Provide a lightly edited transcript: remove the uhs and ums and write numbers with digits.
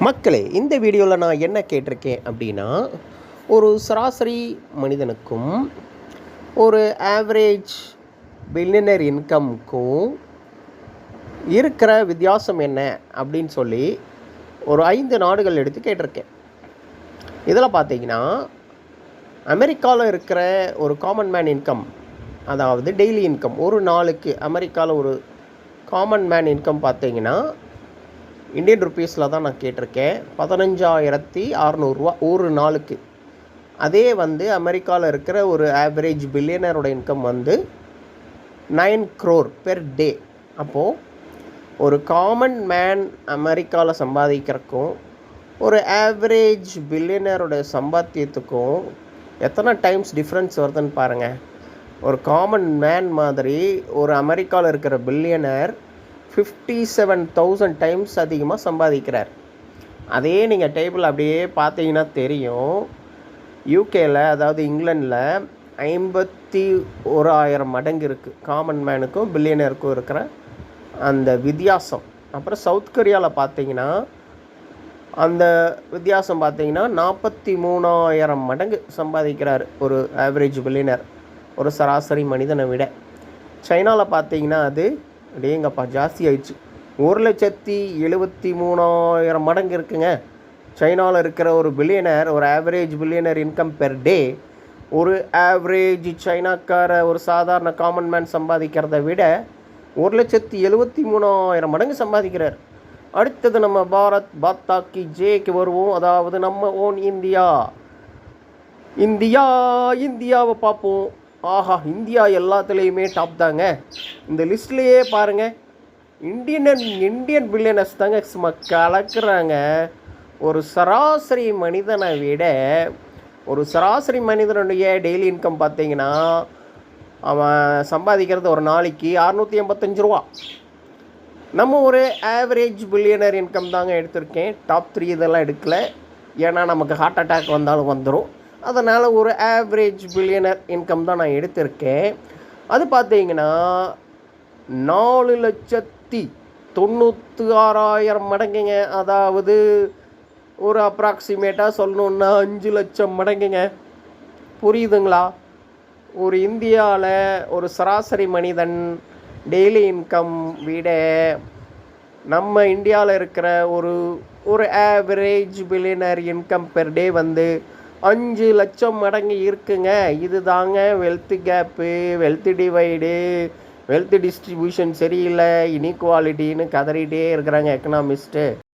மக்களே, இந்த வீடியோவில் நான் என்ன கேட்டிருக்கேன் அப்படின்னா, ஒரு சராசரி மனிதனுக்கும் ஒரு ஆவரேஜ் பில்லியனர் இன்கம்க்கும் இருக்கிற வித்தியாசம் என்ன அப்படின்னு சொல்லி ஒரு 5 நாடுகள் எடுத்து கேட்டிருக்கேன். இதில் பார்த்தீங்கன்னா, அமெரிக்காவில் இருக்கிற ஒரு காமன் மேன் இன்கம், அதாவது டெய்லி இன்கம், ஒரு நாளுக்கு அமெரிக்காவில் ஒரு காமன் மேன் இன்கம் பார்த்தீங்கன்னா இந்தியன் ருப்பீஸில் தான் நான் கேட்டிருக்கேன். 15,600 ஒரு நாளுக்கு. அதே அமெரிக்காவில் இருக்கிற ஒரு ஆவரேஜ் பில்லியனரோட இன்கம் 9 crore பெர் டே. அப்போது ஒரு காமன் மேன் அமெரிக்காவில் சம்பாதிக்கிறக்கும் ஒரு ஆவரேஜ் பில்லியனரோட சம்பாத்தியத்துக்கும் எத்தனை டைம்ஸ் டிஃப்ரென்ஸ் வருதுன்னு பாருங்கள். ஒரு காமன் மேன் மாதிரி ஒரு அமெரிக்காவில் இருக்கிற பில்லியனர் 57,000 டைம்ஸ் அதிகமாக சம்பாதிக்கிறார். அதே நீங்கள் டேபிள் அப்படியே பார்த்தீங்கன்னா தெரியும். யூகேயில், அதாவது இங்கிலாண்டில் 51,000 மடங்கு இருக்குது காமன் மேனுக்கும் பில்லியனருக்கும் இருக்கிற அந்த வித்தியாசம். அப்புறம் சவுத் கொரியாவில் பார்த்தீங்கன்னா அந்த வித்தியாசம் பார்த்தீங்கன்னா 43,000 மடங்கு சம்பாதிக்கிறார் ஒரு ஆவரேஜ் பில்லியனர், ஒரு சராசரி மனிதனை விட. சைனாவில் பார்த்தீங்கன்னா அது அடேங்கப்பா ஜாஸ்தி ஆயிடுச்சு. 1,73,000 மடங்கு இருக்குங்க. சைனாவில் இருக்கிற ஒரு பில்லியனர், ஒரு ஆவரேஜ் பில்லியனர் இன்கம் பெர் டே ஒரு ஆவரேஜ் சைனாக்கார ஒரு சாதாரண காமன் மேன் சம்பாதிக்கிறத விட 1,73,000 மடங்கு சம்பாதிக்கிறார். அடுத்தது நம்ம பாரத் பாத்தாக்கி ஜேக்கு வருவோம். அதாவது நம்ம ஓன் இந்தியாவை பார்ப்போம். ஆஹா, இந்தியா எல்லாத்துலேயுமே டாப் தாங்க. இந்த லிஸ்ட்லேயே பாருங்கள், இந்தியன் பில்லியனர்ஸ் தாங்க சும்மா கலக்குறாங்க. ஒரு சராசரி மனிதனை விட ஒரு சராசரி மனிதனுடைய டெய்லி இன்கம் பார்த்தீங்கன்னா அவன் சம்பாதிக்கிறது ஒரு நாளைக்கு 685 ரூபா. நம்ம ஒரு ஆவரேஜ் பில்லியனர் இன்கம் தாங்க எடுத்திருக்கேன். டாப் 3 இதெல்லாம் எடுக்கலை, ஏன்னா நமக்கு ஹார்ட் அட்டாக் வந்தாலும் வந்துடும். அதனால் ஒரு ஆவரேஜ் பில்லியனர் இன்கம் தான் நான் எடுத்திருக்கேன். அது பார்த்தீங்கன்னா 4,96,000 மடங்குங்க. அதாவது ஒரு அப்ராக்சிமேட்டாக சொல்லணுன்னா 5 லட்சம் மடங்குங்க. புரியுதுங்களா? ஒரு இந்தியாவில் ஒரு சராசரி மனிதன் டெய்லி இன்கம் விட நம்ம இந்தியாவில் இருக்கிற ஒரு average billionaire income per day 5 லட்சம் மடங்கு இருக்குங்க. இது தாங்க wealth gap, wealth divide, wealth distribution சரியில்லை, இன்இக்வாலிட்டின்னு கதறிகிட்டே இருக்கிறாங்க எக்கனாமிஸ்ட்டு.